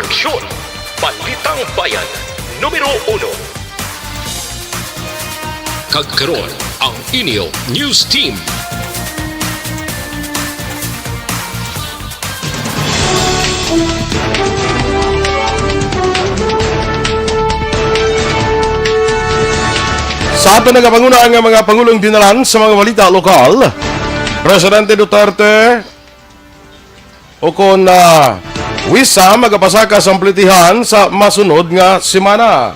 Aksyon! Balitang Bayan, numero 1. Kagkaroon ang inyo News Team. Sa ato nagapanguna ang mga Pangulong dinalan sa mga balita lokal, Presidente Duterte o kon wisa magapasaka sa plitihan sa masunod nga semana.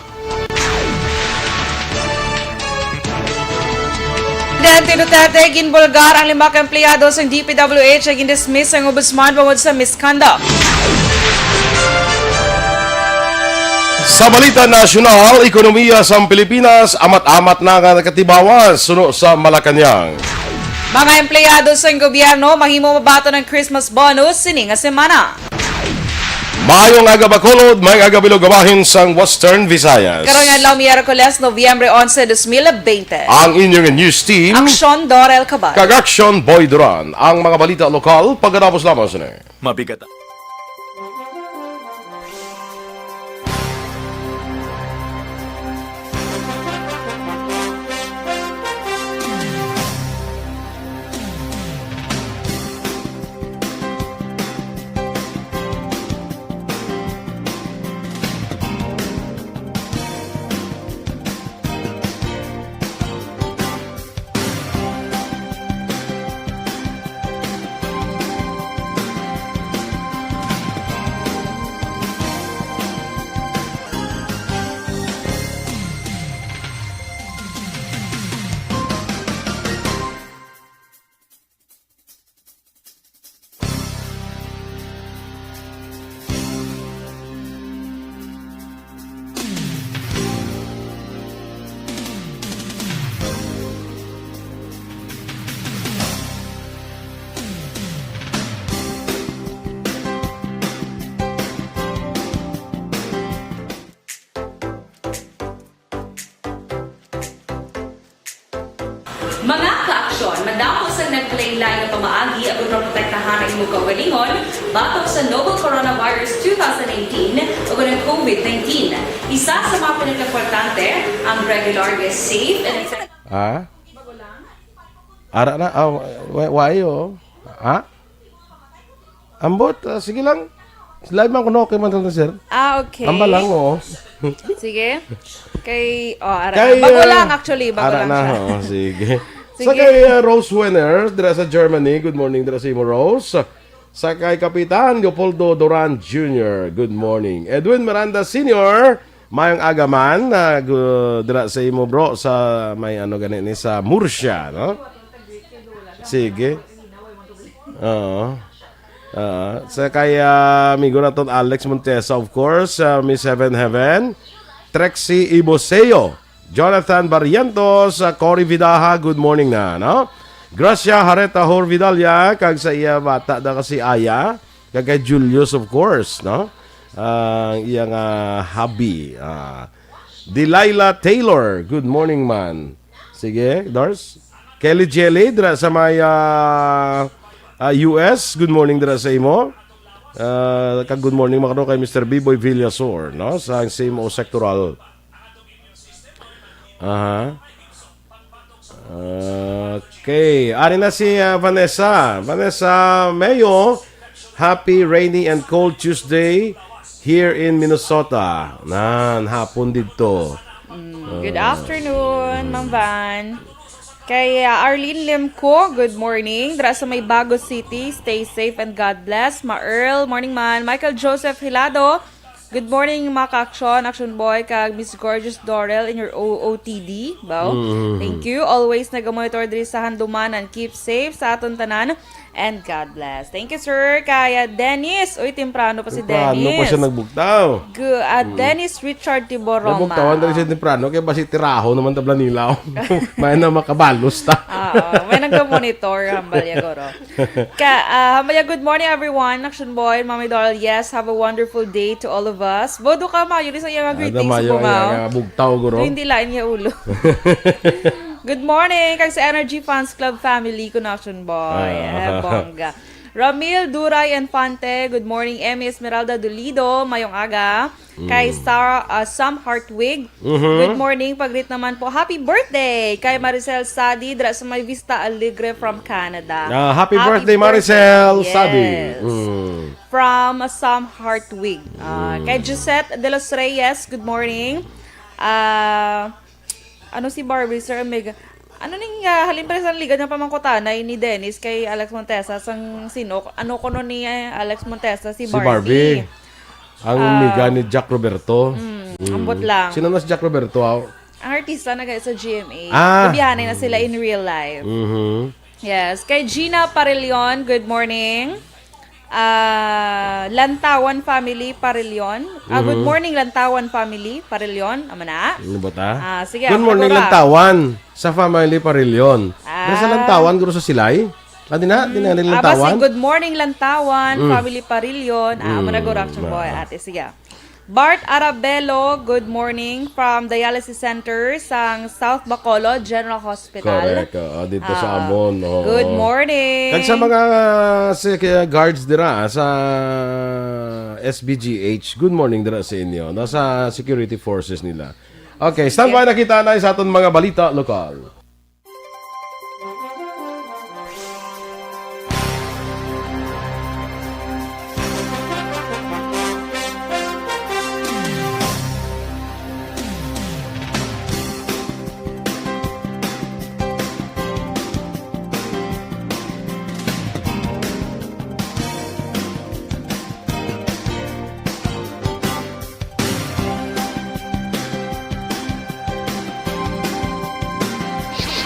Presidente Duterte ginbulgar ang 5 empleyado sa DPWH ay gindismiss ang ombudsman bangod sa misconduct. Sa balita nasyonal, ekonomiya sa Pilipinas amat-amat na nga nakatibawas suno sa Malacañang. Mga empleyado sa gobyerno mahimo mabato ng Christmas bonus sini nga semana. Mayong aga Bacolod, may aga bilog gawahin sang Western Visayas. Karong adlaw Miyerkules, Nobyembre 11, 2020. Ang inyong news team, Aksyon Dorel Cabatuno. Aksyon Boy Duran. Ang mga balita lokal, pagkatapos lamang sini. Mabigat. Mga ka-aksyon, madapos ang naglaylay na pamaagi at protektahan ang imong kaugalingon batok sa novel coronavirus 2018 o ng COVID-19. Isa sa mga pinaka-importante ang regular, safe, and effective. Ha? Ara na, wayo. Ha? Ambot, sige lang. Slide man kuno kay man sir. Okay. Amba lang, oo. Sige. Ara. Kay, Bago lang actually, bago ara lang na, siya. oo, sige. Sige. Sa kay Rose Winner, dira sa Germany, good morning dira sa imo Rose. Sa kay Kapitan Leopoldo Duran Jr., good morning. Edwin Miranda Sr., mayong agaman, dira sa imo bro, sa may ano ganit ni sa Murcia, no? Sige. Oo. Sa kay amigo naton Alex Montesa, of course, Miss Heaven Heaven, Trexie Iboseo, Jonathan Barrientos, Cory Vidaha, good morning na, no? Gracia Hareta Horvidalya, kag sa iya bata da kasi Aya, kag kay Julius, of course, no? Iyang hubby. Delilah Taylor, good morning man. Sige, Dors. Kelly Jelly, dira sa may US, good morning dira sa imo. Kag good morning makano kay Mr. B-Boy Villasor, no? Sa same o sectoral. Okay, ari na si Vanessa. Vanessa Mayo, happy rainy and cold Tuesday here in Minnesota. Nan hapon dito. Good afternoon, Ma'am Van. Kay Arlene Limco, good morning. Dra sa may Bago City, stay safe and God bless. Ma-Earl, morning man. Michael Joseph Hilado, good morning mga ka-aksyon, action boy, kag Miss Gorgeous Dorel in your OOTD. Wow. Thank you. Always nag-monitor diri sa handumanan. Keep safe sa aton tanan. And God bless. Thank you, sir. Kaya Dennis. Uy, temprano pa si Dennis. Temprano pa siya nagbugtaw. Dennis Richard Tiboroma. Nabugtawan dali siya temprano, kaya basi tiraho naman tabla nilaw. May na makabalos ta. May nag-monitor, Hambalya Goro. Hambalya, good morning everyone. Action boy, Mami Dorel, yes, have a wonderful day to all of us. Bodo ka, Mayo, sa iya greetings sa bumaw. Bugtaw, Goro. Hindi lain niya ulo. Good morning, kag sa Energy Fans Club family ko na Action boy. Bongga. Ramil Duray Infante, good morning. Emmy Esmeralda Dolido, mayong aga. Kay Sam Hartwig, good morning. Pag-greet naman po, happy birthday! Kay Maricel Sadi, dra sa may Vista Alegre from Canada. Happy birthday, Maricel Yes. Sadi. From Sam Hartwig. Kay Josette de los Reyes, good morning. Ano si Barbie, Sir Omega? Ano ning halimbawa sa liga ng pamangkutanay ni Dennis kay Alex Montesa sang sino? Ano ko nun ni Alex Montesa? Si Barbie. Ang miga ni Jack Roberto. Ambot lang. Sino na si Jack Roberto? Ang artista na guys sa GMA. Ah. Bibiyanin na sila in real life. Yes. Kay Gina Parelion, good morning. Lantawan Family Parelion. Good morning Lantawan Family Parelion. Ama na. Ano ba ta? Sige. Good morning, Pagura. Lantawan. Sa family Parilyon. Sa Lantawan, guro sa Silay. Di na rin Lantawan. Good morning Lantawan Family Parelion. Manago reaction boy. Ate, sige. Bart Arabelo, good morning from Dialysis Center sa South Bacolod General Hospital. Correct. Dito sa Amon. Good morning. Kag sa mga guards dira sa SBGH, good morning dira sa inyo. Nasa security forces nila. Okay, standby na kita na sa aton mga balita lokal.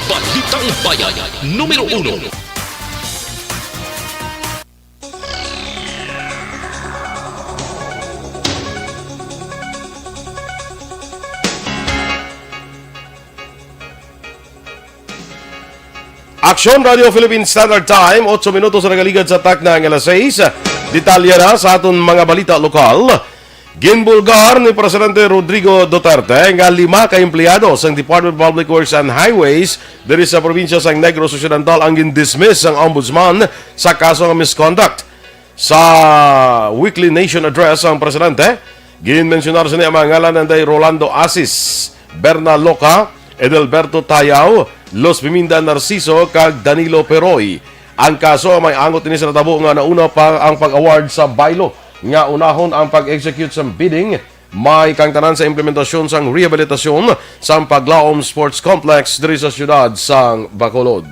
Balitang Bayan, numero 1. Aksyon Radio Philippine Standard Time, 8 minutos na nagaligad sa tak na ang alas 6. Detalye na sa aton mga balita lokal. Ginbulgar ni Presidente Rodrigo Duterte nga 5 ka empleyado sa Department of Public Works and Highways diri sa probinsya sa Negros Occidental ang gindismiss ang ombudsman sa kaso ng misconduct. Sa weekly nation address ang Presidente, ginmensionar sa niya mga ngalan ng Rolando Asis, Berna Loca, Edelberto Tayaw, Los Piminda Narciso kag Danilo Peroy. Ang kaso may angot ni sa natabo nga nauna pa ang pag-award sa Bailo nga unahon ang pag-execute sa bidding may kangtanan sa implementasyon sang rehabilitasyon sa Paglaom Sports Complex diri sa siyudad sang Bacolod.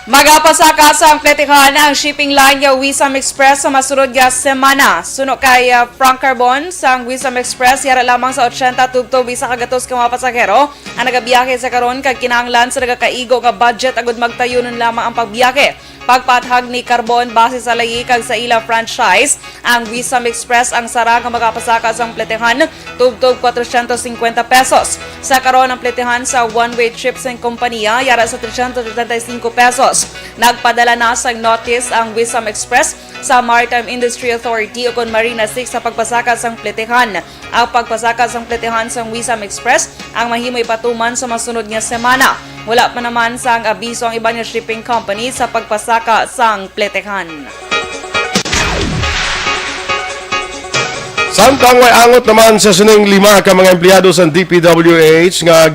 Magapasaka sa ang pletihan ang shipping line nga Wisam Express sa masunod nga semana. Suno kay Frank Carbon sa Wisam Express yara lamang sa 80 tubtob isa kagatos ka mga pasahero ang nagabiyahe sa karon kag kinahanglan sa nagakaigo nga budget agud magtayunon lamang ang pagbiyahe. Pagpathag ni Carbon base sa layi kag sa ila franchise, ang Wisam Express ang sara nga magapasaka sa pletihan tubtob 450 pesos. Sa karon ang pletihan sa one-way trips ng kompanya yara sa 335 pesos. Nagpadala na sa notice ang Wisam Express sa Maritime Industry Authority o kon Marina 6 sa pagpasaka sa pletihan. Ang pagpasaka sa pletihan sa Wisam Express ang mahimoy patuman sa masunod nga semana. Wala pa naman sang abiso ang iba nga shipping company sa pagpasaka sang pletihan. Samtang may angot naman sa sining 5 ka mga empleyado sa DPWH nga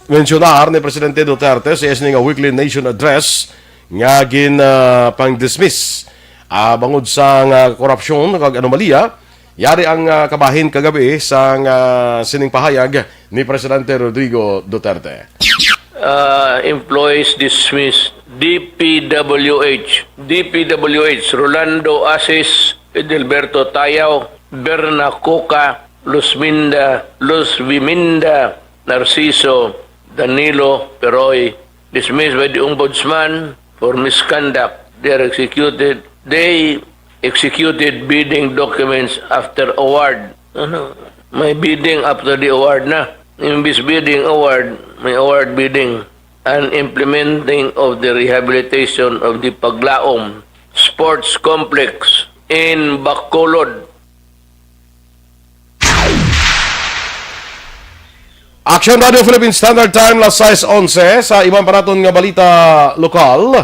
mensionar ni Presidente Duterte sa isning weekly nation address nga pang-dismiss bangod sa korupsyon kag anomalya. Yari ang kabahin kagabi sa sining pahayag ni Presidente Rodrigo Duterte. Employees dismissed. DPWH, Rolando Asis, Edelberto Tayaw, Berna Coca, Los Viminda, Narciso, Danilo Peroy, dismissed by the Ombudsman for misconduct. They executed bidding documents after award. May bidding after the award na. Imbis bidding award, may award bidding. And implementing of the rehabilitation of the Paglaom Sports Complex in Bacolod. Aksyon Radio Philippine Standard Time, las 6:11 sa ibang paraton nga balita lokal.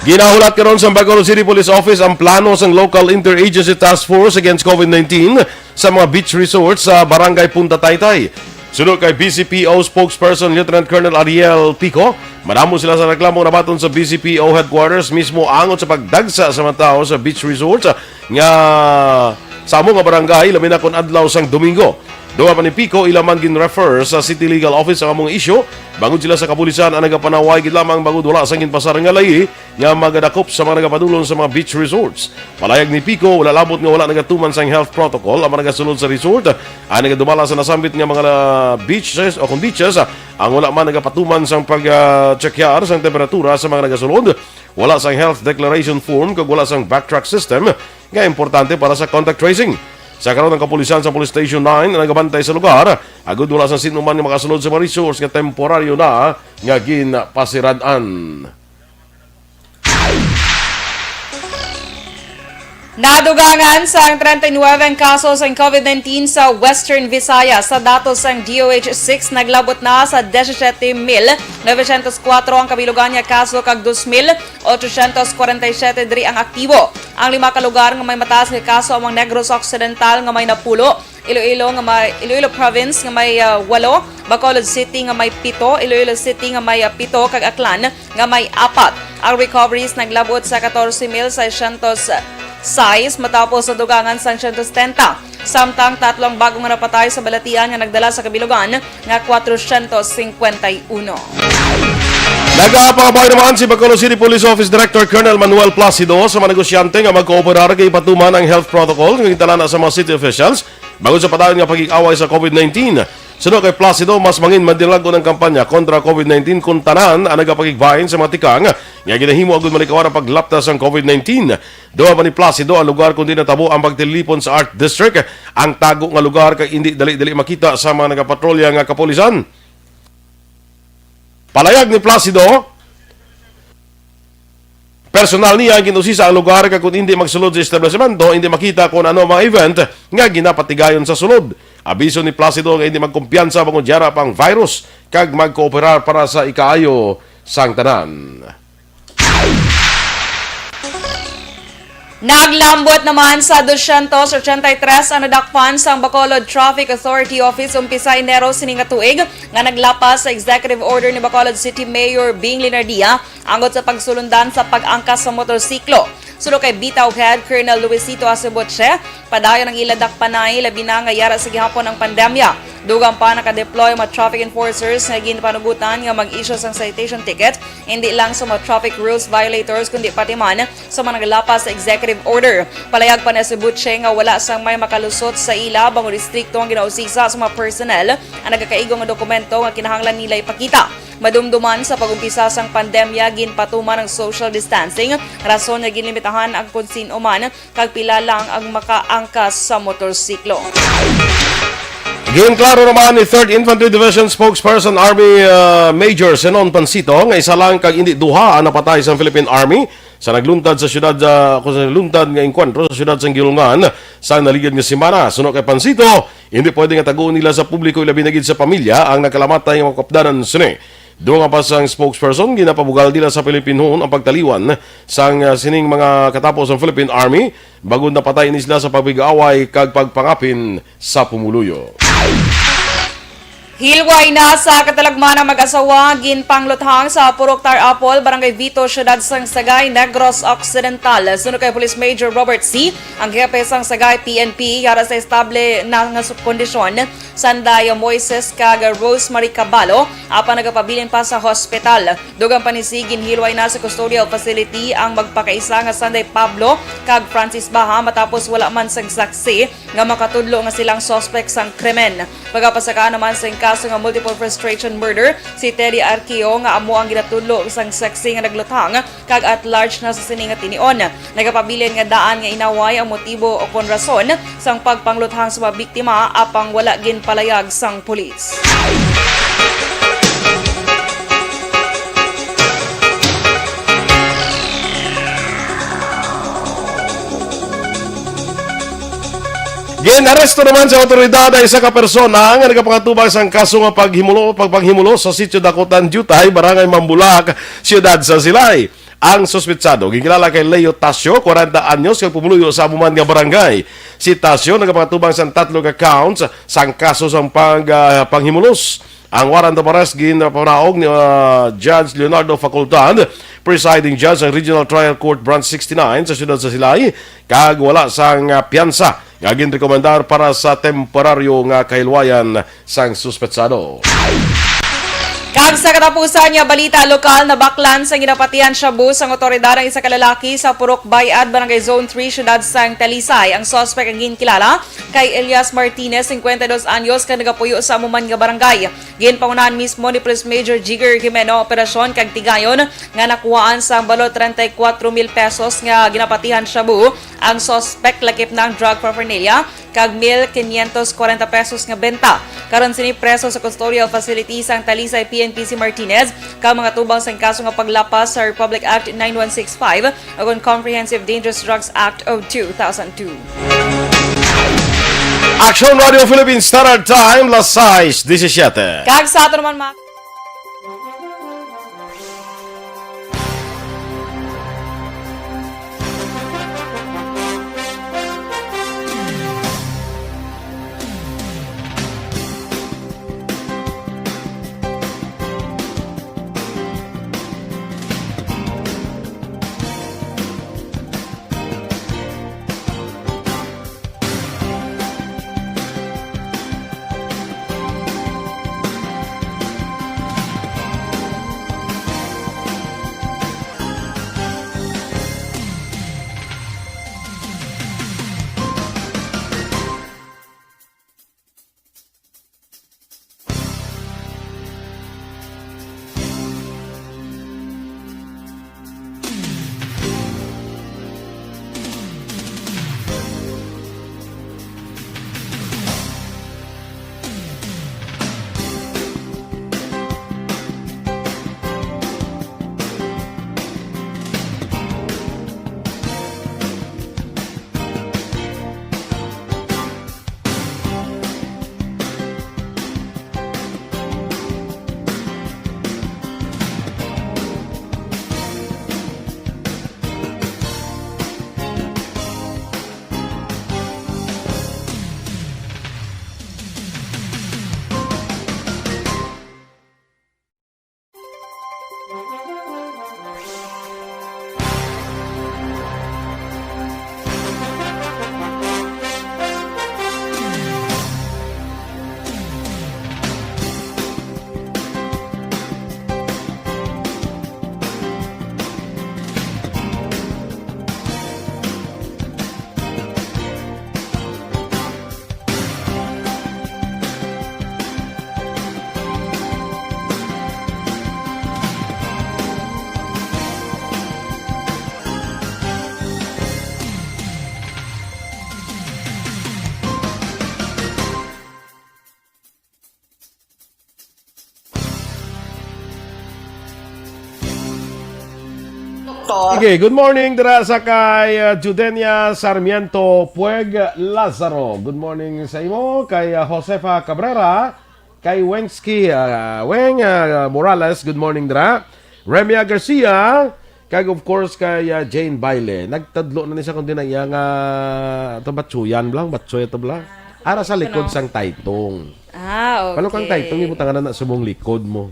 Ginahulat karon sa Bacolod City Police Office ang plano sa Local Interagency Task Force Against COVID-19 sa mga beach resorts sa Barangay Punta Taytay. Sunod kay BCPO spokesperson Lieutenant Colonel Ariel Pico, madamo sila sa reklamo na baton sa BCPO headquarters mismo angot sa pagdagsa sa mga tao sa beach resorts nga sa amo nga barangay labi na kon adlaw sang Domingo. Duha pa ni Pico ilaman gin-refer sa City Legal Office ang among isyu bangod sila sa kapulisan ang nagapanaway gid lamang bangod wala sang ginpasar nga layi nga magadakop sa mga nagapadulong sa mga beach resorts. Palayag ni Pico wala labot nga wala nagatuman sang health protocol ang mga nagasulod sa resort ang nagadumala sa nasambit nga mga beaches o beaches ang wala man nagapatuman sang pag-checkar sang temperatura sa mga nagasulod. Wala sang health declaration form kag wala sang backtrack system nga importante para sa contact tracing. Sa karon ng kapulisan sa Police Station 9 na nagabantay sa lugar, agud wala sa sino man nga makasulod sa mga resource nga temporaryo na nga ginpasiradan. Nadugangan sa 39 kaso sa COVID-19 sa Western Visayas. Sa datos ng DOH-6, naglabot na sa 17,904 ang kabilugan nga kaso kag 2,847 diri ang aktibo. Ang 5 ka lugar nga may mataas nga kaso among Negros Occidental nga may 10, Iloilo Province nga may 8, Bacolod City nga may 7, Iloilo City nga may 7 kag Aklan nga may 4. Ang recoveries naglabot sa 14,600 size matapos sa dugangan sa 170. Samtang 3 bagong napatay sa balatian nga nagdala sa kabilugan nga 451. Nagapangabay naman si Bacolod City Police Office Director Colonel Manuel Placido sa mga negosyante nga magkooperar kay patuman ang health protocol ng talana sa mga city officials bago sa padayon nga pagkikaway sa COVID-19. Sunod kay Placido, mas mangin madilago ng kampanya kontra COVID-19 kung tanan ang nagapakigbahin sa mga tikang nga ginahimo agud malikawan ang paglaptas ng COVID-19. Doon pa ni Placido ang lugar kundi natabo ang pagtilipon sa Art District, ang tago nga lugar kay hindi dali-dali makita sa mga nagapatrolya nga kapulisan. Palayag ni Placido, personal niya ang kinusisa ang lugar kag kung hindi magsulod sa establishmento, hindi makita kung ano mga event nga ginapatigayon sa sulod. Abiso ni Placido nga hindi magkumpiyansa bangod jara pang virus kag magkooperar para sa ikaayo sang tanan. Naglambot naman sa 283 ang nadakpan sa Bacolod Traffic Authority Office umpisa Enero sining nga tuig nga naglapas sa executive order ni Bacolod City Mayor Bing Linardia angot sa pagsulundan sa pag-angkas sa motorsiklo. Sulo kay Bitaw Head Colonel Luisito Acebotche, padayon ang iladak panay labi na nga yara sa gihapon ng pandemya. Dugang pa nakadeploy mga traffic enforcers nga ginpanugutan nga mag-issue sang citation ticket hindi lang sa mga traffic rules violators kundi pati man sa mga naglapas sa executive order. Palayag pa na si Butche nga wala sang may makalusot sa ila bang restrikto ang ginausisa sa mga personnel ang nagkakaigong nga dokumento nga kinahanglan nila ipakita. Madumduman sa pagumpisa sang pandemya ginpatuman ang social distancing, rason nga ginlimitahan ang kung sino man kag pila lang ang makaangkas sa motorsiklo. Giyon klaro naman ni 3rd Infantry Division spokesperson Army Major Senon Pansito nga isa lang kag hindi duha ang napatay sa Philippine Army sa nagluntad sa syudad nga engkwentro sa syudad sang Gilungan sa naligid nga semana. Sunod kay Pansito, hindi pwede nga taguon nila sa publiko ilabi na gid sa pamilya ang nakalamatay nga kapdanan sini. Doon nga pa sang spokesperson, ginapabugal nila sa Pilipinhon ang pagtaliwan sang sining mga katapos ng Philippine Army bagod napatay ni sila sa pagbigaaway kag pagpangapin sa pumuluyo. Hilway na sa katalagman ng mag-asawa ginpangluthang sa Purok Tar Apple, Barangay Vito, Syudad sang Sagay, Negros Occidental. Sunod kay Police Major Robert C., ang hepe sang Sagay PNP yara sa estable na nga kondisyon Sanday Moises kag Rosemary Cabalo apan nagapabilin pa sa hospital. Dugang panisigin hilway na sa custodial facility ang magpakaisa nga Sanday Pablo kag Francis Baha matapos wala man sang saksi nga makatudlo nga silang suspect sang krimen. Pagapasaka naman sa kaso nga multiple frustration murder, si Teddy Arqueo nga amo ang ginatudlo sang saksi nga naglutang kag at large na sa sining nga tinion. Nagapabilin nga daan nga inaway ang motibo o kon rason sang pagpangluthang sa mga biktima apang wala ginpalayag sang pulis. Ginaresto naman sa otoridad ay isa ka persona nga nagapakatubag sang kaso nga pagpanghimulo sa sitio Dakotan Jutay, Barangay Mambulak, Siyudad sa Silay. ang suspetsado. Gingilala kay Leo Tasio, 40 anyos, kay pumuluyo sa amuman nga barangay. Si Tasio nagapatubang sa 3 accounts sang kaso sa panghimulos. Ang warrant of arrest ginapanaog ni Judge Leonardo Facultad, presiding judge ng Regional Trial Court Branch 69 sa siyudad sa Silay, kag wala sang piyansa nga ginrekomendar para sa temporaryo nga kahilwayan sang suspetsado. Kag sa katapusan niya balita lokal na baklan sa ginapatian Shabu sang otoridad ang isa ka lalaki sa Purok Bayad, Barangay Zone 3, siyudad sang Talisay. Ang suspect ang ginkilala kay Elias Martinez, 52 anyos, ka nagapuyo sa amuman nga barangay. Ginpangunahan mismo ni Police Major Jigger Jimeno operasyon kag tigayon nga nakuhaan sa balot 34,000 pesos nga ginapatihan Shabu. Ang suspect lakip ng drug paraphernalia kag 1,540 pesos nga benta. Karon sinipreso sa custodial facility sang Talisay PNP si Martinez kag mga tubang sa kaso nga paglapas sa Republic Act 9165 ug Comprehensive Dangerous Drugs Act of 2002. Aksyon Radio Philippines Standard Time, las 6:17. Kag sa ato naman mga Okay, good morning dira sa kay Judenia Sarmiento Pueg Lazaro. Good morning sa imo kay Josefa Cabrera, kay Wensky Morales. Good morning dira. Remia Garcia, kag of course kay Jane Baile. Nagtadlo na ni siya kundi na iya nga batsuyan blang, batsoy to blang. Ara sa likod sang taytong. okay. Paano kang taytong ibutangan na sumong likod mo?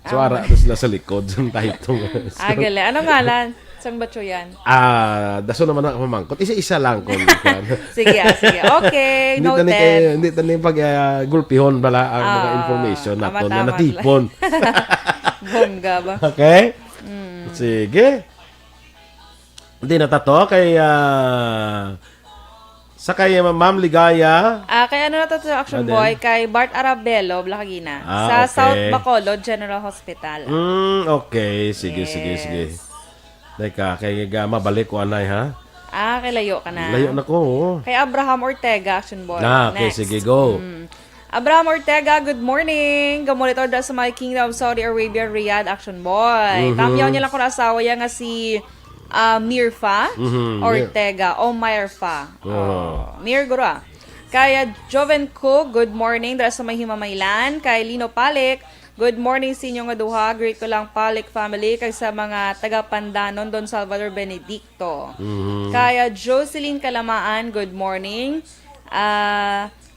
So, ara na sila sa likod ng taytong. Agale. Ano ngalan? Sang batso yan? Daso naman ako mamangkot. Isa-isa lang. sige. Okay, noted. Hindi tani pag gulpihon bala ang mga information natin na natipon. Bongga ba? Okay? Sige. Hindi natato kay sa kay Ma'am Ligaya. Kay ano na to Action Boy? Kay Bart Arabello, Blacagina. Sa okay. South Bacolod General Hospital. Okay. Sige. Teka, kay mabalik ko anay ha? Kay layo ka na. Layo na ko. Kay Abraham Ortega, Action Boy. Okay, Next. sige, go. Abraham Ortega, good morning. Gamonitor da sa my Kingdom of Saudi Arabia, Riyadh, Action Boy. Kamyaw niya lang ko na asawa yan nga si Mirfa Ortega o Myrfa. Mir Gura. Kaya Joven Ko, good morning. Dara sa may Himamaylan. Kay Lino Palik, Good morning sa inyo nga duha. Greet ko lang Palik family kay sa mga taga-Pandanon, Don Salvador Benedicto. Kaya Jocelyn Kalamaan, good morning.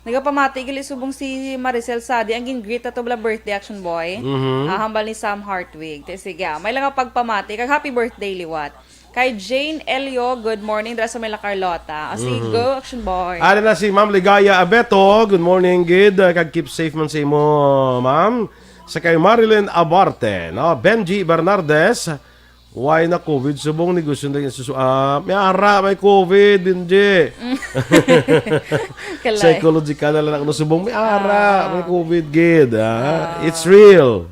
Nagapamati gali subong si Maricel Sadi ang gin-greet ato bla birthday action boy. Hambal ni Sam Hartwig. Sige, may lang ang pagpamati kag happy birthday liwat. Kay Jane Elio, good morning. Dra sa Mela Carlota. Sige, go action boy. Ano na si Ma'am Ligaya Abeto. Good morning, good. Kag keep safe man sa imo, ma'am. Sa kay Marilyn Abarte, no? Benji Bernardes, why na COVID? Subong negosyo na may ara, may COVID, Benji. Psychological na lang. Subong may ara, may COVID, gid. It's real.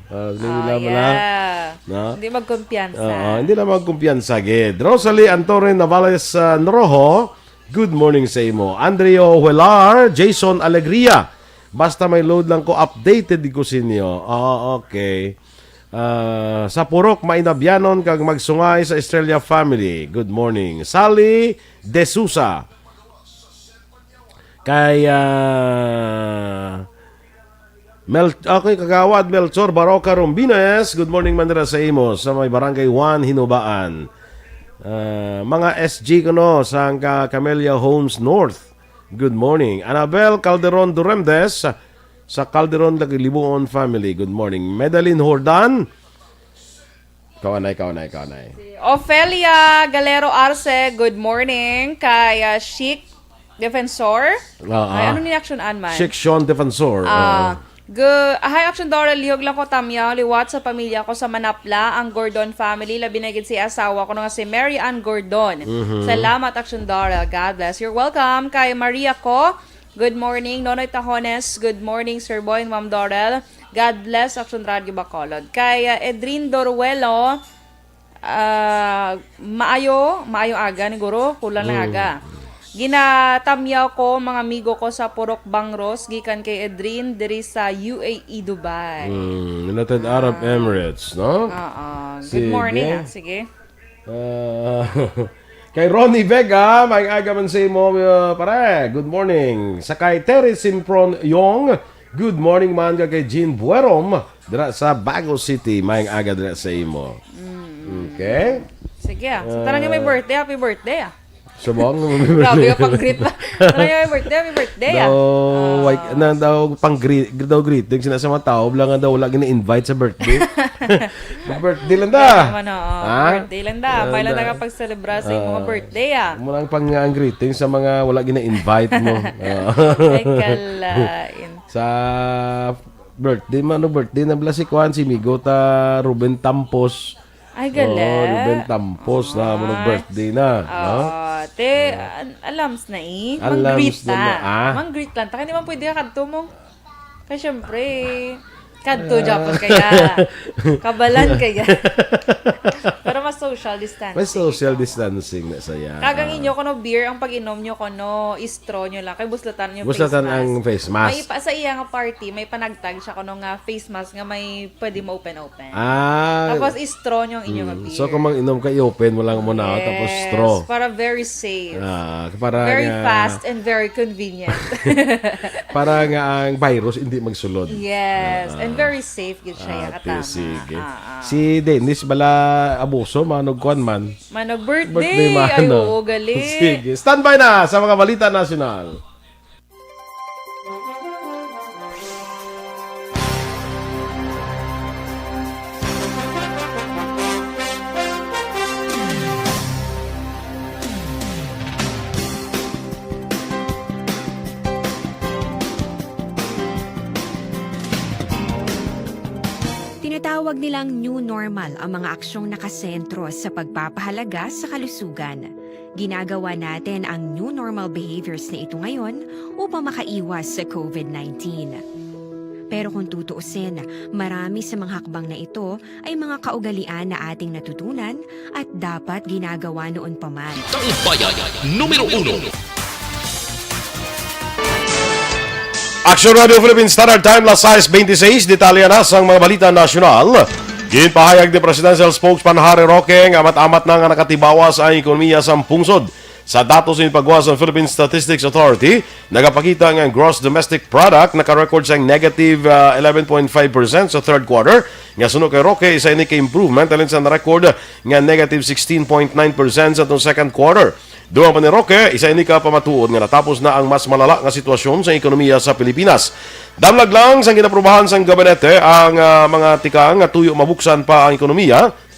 No? Hindi magkumpiyansa. Hindi na magkumpiyansa, gid. Rosalie Antorin Navales Norojo, good morning sa imo. Andreo Huelar, Jason Alegria, basta may load lang ko, updated di ko sinyo. Okay. Sa Purok, mainabyanon kag magsungay sa Estrella family. Good morning. Sally De Sousa. Kay okay, kagawad Melchor Baroca Rombines. Good morning manira sa imo sa may Barangay 1 Hinubaan. Mga SG kuno sa Camellia Homes North. Good morning. Annabel Calderon Duremdes sa Calderon Lagilibuon family. Good morning. Medalyn Hordan. Kawanay. Ofelia Galero Arce, good morning. Kay Chic Defensor. Ay, ano ni action man? Chic Sean Defensor. Hi, Action Dorel, lihog lang ko tamyaw, liwat sa pamilya ko sa Manapla, ang Gordon family, labi na gid si asawa ko nga si Mary Ann Gordon. Salamat, Action Dorel. God bless. You're welcome. Kay Maria ko, good morning. Nonoy Tajones, good morning, Sir Boy and Ma'am Dorel. God bless, Action Radio Bacolod. Kay Edrin Doruelo, maayo aga ni Guro, kulang lang aga. Ginatamyaw ko mga amigo ko sa Purok Bangros gikan kay Edrin diri sa UAE Dubai. United Arab Emirates, no? Good morning. Sige. Kay Ronnie Vega, may aga man sa imo pare. Good morning. Sa kay Terry Simpron Yong, good morning man kay Jean Buerom dira sa Bago City, may aga dira sa imo. Okay? Sige. So tara nga may birthday, happy birthday. Subong. Grabe ka pang-greet ba? Happy birthday. Daw greeting sina sa mga tao, lang daw wala gina-invite sa birthday. Birthday lang da. Birthday lang da. May lang nakapag-celebra sa mga birthday Muna ang greeting sa mga wala gina-invite mo. Ay kalain. Sa birthday na bala si Kwan, si Migo ta Ruben Tampos. Ay, galing. Ruben Tampos na mga birthday na. Alams na Alams na. Mang-greet lang. Taka naman pwede ka kadto mo. Kasi syempre, kadto Japon kaya. Kabalan kaya. Pero mas social distancing. May social distancing na saya. Kagang inyo kono beer, ang pag-inom nyo kono, straw nyo lang. Kay buslatan nyo buslatan ang face mask. May sa iya nga party, may panagtag siya kono nga face mask nga may pwede mo open. Tapos straw nyo ang inyo nga beer. So kung mag-inom ka, i-open mo lang muna tapos straw. Para very safe. Very fast and very convenient. Para nga ang virus hindi magsulod. Yes. And very safe gid siya katama. Sige. Si Dennis bala abuso manog kuan man. Manog birthday. Ay, oo, gali. Sige. Standby na sa mga balita nasyonal. Tinatawag nilang new normal ang mga aksyong nakasentro sa pagpapahalaga sa kalusugan. Ginagawa natin ang new normal behaviors na ito ngayon upang makaiwas sa COVID-19. Pero kung tutuusin, marami sa mga hakbang na ito ay mga kaugalian na ating natutunan at dapat ginagawa noon pa man. BalitangBayan, numero 1. Aksyon Radio Philippines Standard Time, las 6:26, detalya na sa mga balita nasyonal. Ginpahayag ni Presidential Spokesman Harry Roque, amat-amat na nga nakatibawas ang ekonomiya sa pungsod Sa datos ng paggawa sa Philippine Statistics Authority, nagapakita ng gross domestic product naka-record sa negative 11.5% sa third quarter. Nga sunod kay Roque, isa ini ka-improvement alin sa na-record nga negative 16.9% sa itong second quarter. Duran pa ni Roque, isa ini ka pamatuod nga natapos na ang mas malala nga sitwasyon sa ekonomiya sa Pilipinas. Damlag lang sa ginaprubahan sa gabinete ang mga tikang nga tuyo mabuksan pa ang ekonomiya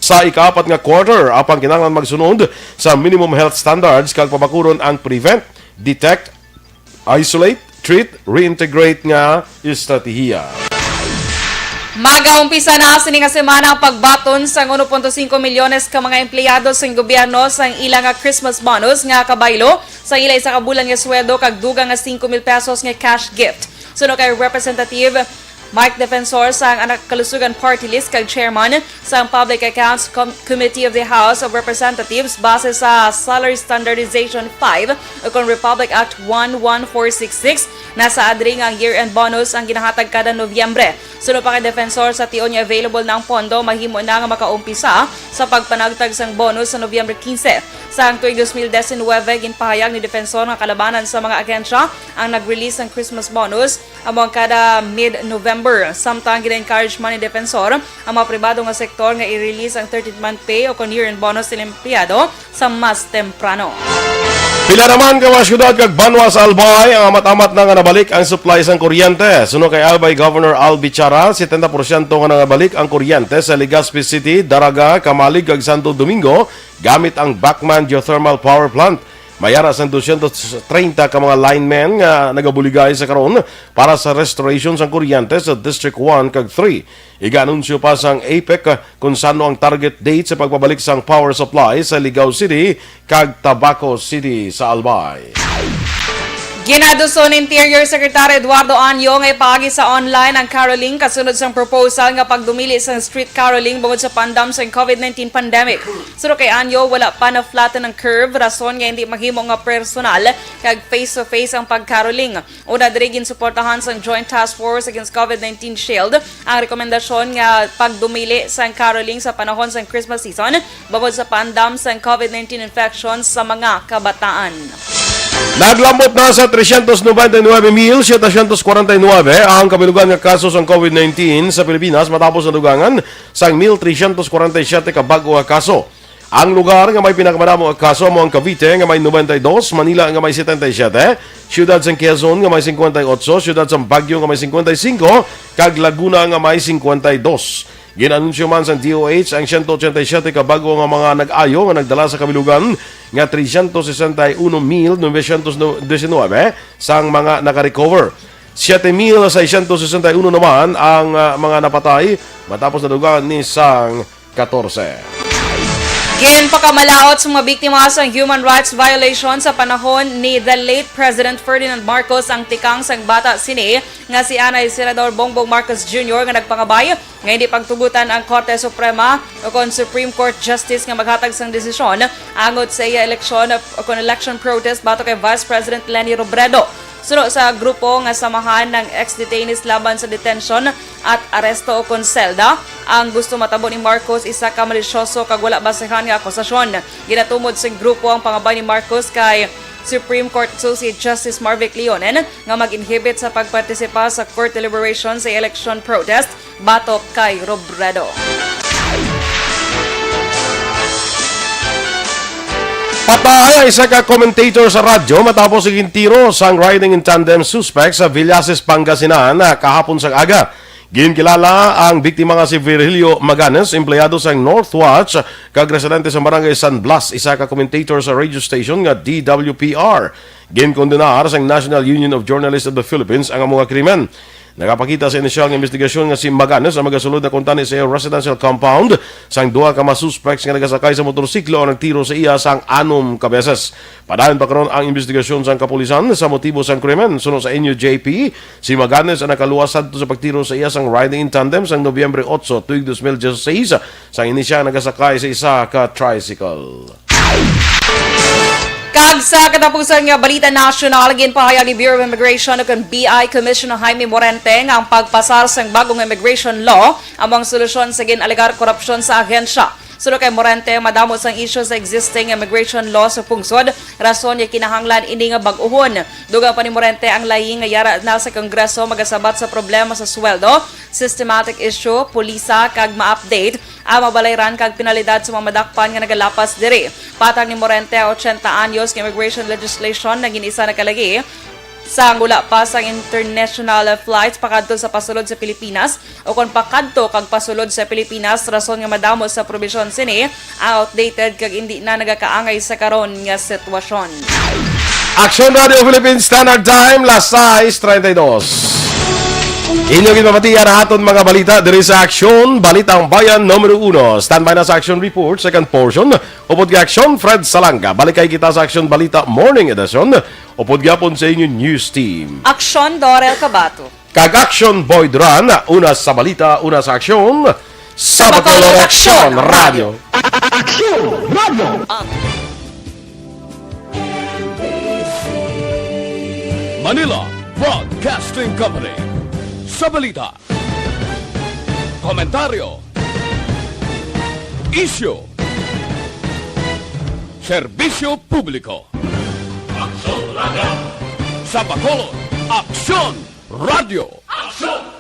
sa ika-4 nga quarter apang kinahanglan magsunod sa minimum health standards kag pabakuron ang prevent, detect, isolate, treat, reintegrate nga estratehiya. Mag-aumpisa na sa nga semana ang pagbaton sa 1.5 milyones ka mga empleyado sa gobyerno sa ilang nga Christmas bonus nga kabaylo sa ila isa ka bulan nga sweldo kag dugang nga 5,000 pesos nga cash gift. Suno kay Representative Mike Defensor sa anak kalusugan party list kag chairman sa Public Accounts Committee of the House of Representatives base sa Salary Standardization 5 o kung Republic Act 11466 nasa adring ang year-end bonus ang ginahatag kada Nobyembre. Suno pa kay Defensor sa tion nga available na ang pondo mahimo na nga makaumpisa sa pagpanagtag sang bonus sa Nobyembre 15. Sa tuig 2019, ginpahayag ni Defensor nga kalabanan sa mga agensya ang nag-release ng Christmas bonus among kada mid-November. Samtang gina-encourage man ni Defensor ang mga pribado nga sektor nga i-release ang 13th-month pay o year-end bonus ng empleyado sa mas temprano. Pila naman ka mga syudad kag banwa sa Albay ang amat-amat na nga nabalik ang supply sang kuryente. Suno kay Albay Governor Albi Chara, 70% nga nabalik ang kuryente sa Legazpi City, Daraga, Kamalig kag Santo Domingo gamit ang Bacman Geothermal Power Plant. Mayara sa 230 ka mga linemen nga nagabuligay sa karon para sa restoration sang kuryente sa District 1 kag 3. Iga-anunsyo pa sang APEC kung sano ang target date sa pagbabalik sang power supply sa Ligao City kag Tabaco City sa Albay. Ginaduson Interior Secretary Eduardo Anyo nga ipagi sa online ang caroling kasunod sang proposal nga pagdumili sa street caroling bungod sa pandam sa COVID-19 pandemic. Suro kay Anyo, wala pa na flatten ang curve, rason nga hindi mahimo nga personal kag face-to-face ang pagcaroling. Una diri ginsuportahan sang Joint Task Force Against COVID-19 Shield ang rekomendasyon nga pagdumili sa caroling sa panahon sa Christmas season bungod sa pandam sa COVID-19 infections sa mga kabataan. Naglambot na sa 399,749 ang kabilugan nga kaso sa COVID-19 sa Pilipinas matapos na dugangan sa 1,347 ka bago nga kaso. Ang lugar nga may pinakamadamo nga kaso mo ang Cavite nga may 92, Manila nga may 77, Siyudad sa Quezon nga may 58, Siyudad sa Baguio nga may 55, kag Laguna nga may 52. Ginanunsyo man sa DOH ang 187 ka bago nga mga nag-ayo nga nagdala sa kabilugan nga 361,919 sang mga naka-recover. 7,661 naman ang mga napatay matapos na dugaan ni sang 14. Ginpakamalaot sa mga biktima sa human rights violation sa panahon ni the late President Ferdinand Marcos ang tikang sang bata sini nga si Anay Senador Bongbong Marcos Jr. nga nagpangabay nga hindi pagtugutan ang Korte Suprema o kon Supreme Court Justice nga maghatag sang desisyon angot sa iya eleksyon o kon election protest bato kay Vice President Leni Robredo. Suno sa grupo nga samahan ng ex-detainees laban sa detention at aresto o konselda, ang gusto matabo ni Marcos isa ka malisyoso kag wala basehan nga akusasyon. Ginatumod sa grupo ang pangabay ni Marcos kay Supreme Court Associate Justice Marvic Leonen nga mag-inhibit sa pagpartisipa sa court deliberation sa election protest batok kay Robredo. Patay ang isa ka commentator sa radyo matapos siging tiro sang riding in tandem suspect sa Villases, Pangasinan kahapon sa aga. Ginkilala ang biktima nga si Virgilio Maganes, empleyado sa Northwatch, kag residente sa Barangay San Blas, isa ka commentator sa radio station nga DWPR. Ginkondenar sa National Union of Journalists of the Philippines ang mga krimen. Nagapakita sa inisyal ng investigasyon nga si Maganes ang magasulod na kuntani sa residential compound sang duha ka mga suspects nga nagasakay sa motorsiklo o nagtiro sa iya sang 6 ka beses. Padayon pa karon ang investigasyon sang kapulisan sa motibo sang krimen. Sunod sa NUJP, si Maganes ang nakaluwas sadto sa pagtiro sa iya sang riding in tandem sang Nobyembre 8 tuig 2016 sang inisyang nagasakay sa isa ka tricycle. Kag sa katapusan nga balita nasyonal, ginpahayag ni Bureau of Immigration o BI Commissioner Jaime Morente nga ang pagpasar sang bagong immigration law among solusyon sa ginalegar korupsyon sa ahensya. Sulo kay Morente, madamo sang isyu sa existing immigration law sa pungsod. Rason niya kinahanglan ini nga bag-uhon. Duga pa ni Morente ang laying nga yara na sa Kongreso magasabat sa problema sa sweldo, systematic issue, pulisa kag ma-update ang mabalayran kag penalidad sa mga madakpan nga nagalapas diri. Patang ni Morente 80 anyos nga immigration legislation na ginisa na kalagi sa ngula pa sa international flights pakadto sa pasulod sa Pilipinas o kon pakadto kag pasulod sa Pilipinas rason nga madamo sa probisyon sini outdated kag hindi na nagakaangay sa karon nga sitwasyon. Aksyon Radio Philippines Standard Time, las 6:32. Inyong ipamatiya na aton mga balita diri sa Aksyon, Balitang Bayan numero 1. Standby na sa Aksyon Report, second portion. Upod ka Aksyon, Fred Salanga. Balik kay kita sa Aksyon Balita Morning Edition. Upod gapon sa inyong news team. Aksyon Dorel Cabato. Kag Aksyon Boy Duran, una sa balita, una sa Aksyon. Sa Bacolod Aksyon Radio. Aksyon Radio. Manila Broadcasting Company. Sa balita, komentaryo, isyu, serbisyo publiko. Aksyon Radio. Sa Bacolod, Aksyon Radio. Aksyon